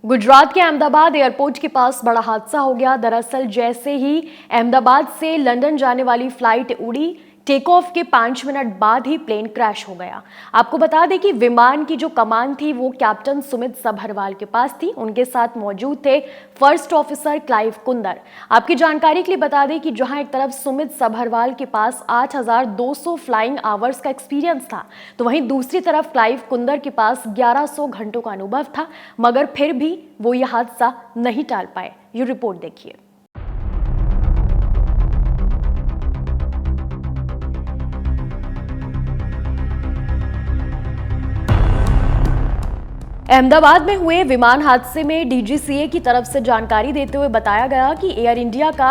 गुजरात के अहमदाबाद एयरपोर्ट के पास बड़ा हादसा हो गया। दरअसल जैसे ही अहमदाबाद से लंदन जाने वाली फ्लाइट उड़ी, टेक ऑफ के 5 मिनट बाद ही प्लेन क्रैश हो गया। आपको बता दें कि विमान की जो कमान थी वो कैप्टन सुमित सभरवाल के पास थी। उनके साथ मौजूद थे फर्स्ट ऑफिसर क्लाइव कुंदर। आपकी जानकारी के लिए बता दें कि जहां एक तरफ सुमित सभरवाल के पास 8,200 फ्लाइंग आवर्स का एक्सपीरियंस था, तो वहीं दूसरी तरफ क्लाइव कुंदर के पास 1100 घंटों का अनुभव था, मगर फिर भी वो ये हादसा नहीं टाल पाए। ये रिपोर्ट देखिए। अहमदाबाद में हुए विमान हादसे में डीजीसीए की तरफ से जानकारी देते हुए बताया गया कि एयर इंडिया का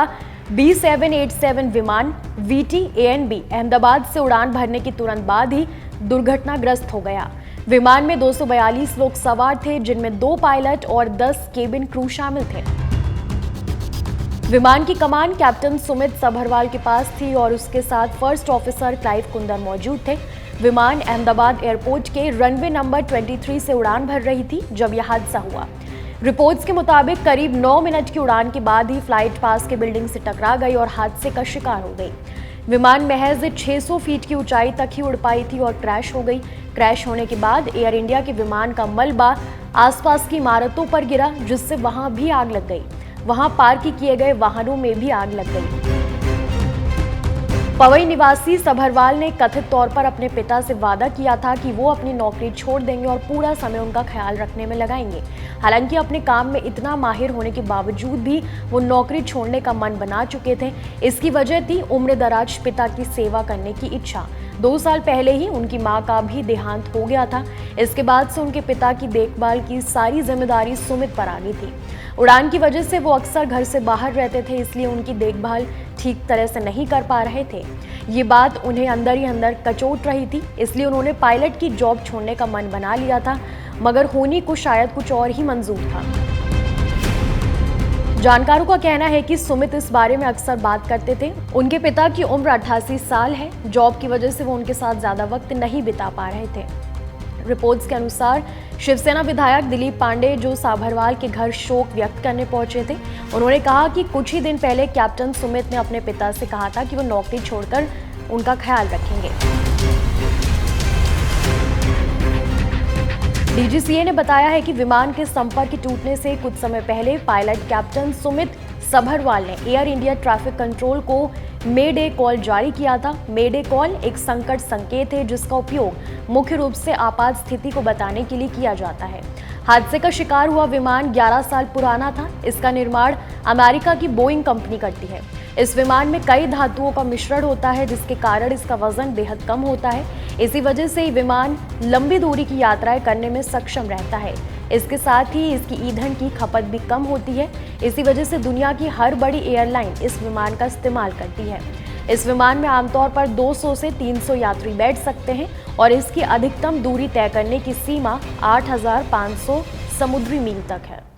B787 विमान VT-ANB अहमदाबाद से उड़ान भरने के तुरंत बाद ही दुर्घटनाग्रस्त हो गया। विमान में 242 लोग सवार थे, जिनमें 2 पायलट और 10 केबिन क्रू शामिल थे। विमान की कमान कैप्टन सुमित सभरवाल के पास थी और उसके साथ फर्स्ट ऑफिसर क्लाइव कुंदर मौजूद थे। विमान अहमदाबाद एयरपोर्ट के रनवे नंबर 23 से उड़ान भर रही थी जब यह हादसा हुआ। रिपोर्ट्स के मुताबिक करीब 9 मिनट की उड़ान के बाद ही फ्लाइट पास के बिल्डिंग से टकरा गई और हादसे का शिकार हो गई। विमान महज 600 फीट की ऊंचाई तक ही उड़ पाई थी और क्रैश हो गई। क्रैश होने के बाद एयर इंडिया के विमान का मलबा आसपास की इमारतों पर गिरा, जिससे वहां भी आग लग गई। वहां पार्क किए गए वाहनों में भी आग लग गई। पवई निवासी सभरवाल ने कथित तौर पर अपने पिता से वादा किया था कि वो अपनी नौकरी छोड़ देंगे और पूरा समय उनका ख्याल रखने में लगाएंगे। हालांकि अपने काम में इतना माहिर होने के बावजूद भी वो नौकरी छोड़ने का मन बना चुके थे। इसकी वजह थी उम्र दराज पिता की सेवा करने की इच्छा। 2 साल पहले ही उनकी मां का भी देहांत हो गया था। इसके बाद से उनके पिता की देखभाल की सारी जिम्मेदारी सुमित पर आ गई थी। उड़ान की वजह से वो अक्सर घर से बाहर रहते थे, इसलिए उनकी देखभाल ठीक तरह से नहीं कर पा रहे थे। ये बात उन्हें अंदर ही अंदर कचोट रही थी, इसलिए उन्होंने पायलट की जॉब छोड़ने का मन बना लिया था, मगर होनी को शायद कुछ और ही मंजूर था। जानकारों का कहना है कि सुमित इस बारे में अक्सर बात करते थे। उनके पिता की उम्र 88 साल है। जॉब की वजह से वो उनके साथ ज्यादा वक्त नहीं बिता पा रहे थे। रिपोर्ट्स के अनुसार शिवसेना विधायक दिलीप पांडे, जो सभरवाल के घर शोक व्यक्त करने पहुंचे थे, उन्होंने कहा कि कुछ ही दिन पहले कैप्टन सुमित ने अपने पिता से कहा था कि वो नौकरी छोड़कर उनका ख्याल रखेंगे। डीजीसीए ने बताया है कि विमान के संपर्क टूटने से कुछ समय पहले पायलट कैप्टन सुमित सभरवाल ने एयर इंडिया ट्रैफिक कंट्रोल को मे-डे कॉल जारी किया था। मे-डे कॉल एक संकट संकेत है, जिसका उपयोग मुख्य रूप से आपात स्थिति को बताने के लिए किया जाता है। हादसे का शिकार हुआ विमान 11 साल पुराना था। इसका निर्माण अमेरिका की बोइंग कंपनी करती है। इस विमान में कई धातुओं का मिश्रण होता है, जिसके कारण इसका वजन बेहद कम होता है। इसी वजह से विमान लंबी दूरी की यात्राएं करने में सक्षम रहता है। इसके साथ ही इसकी ईंधन की खपत भी कम होती है। इसी वजह से दुनिया की हर बड़ी एयरलाइन इस विमान का इस्तेमाल करती है। इस विमान में आमतौर पर 200 से 300 यात्री बैठ सकते हैं और इसकी अधिकतम दूरी तय करने की सीमा 8,500 समुद्री मील तक है।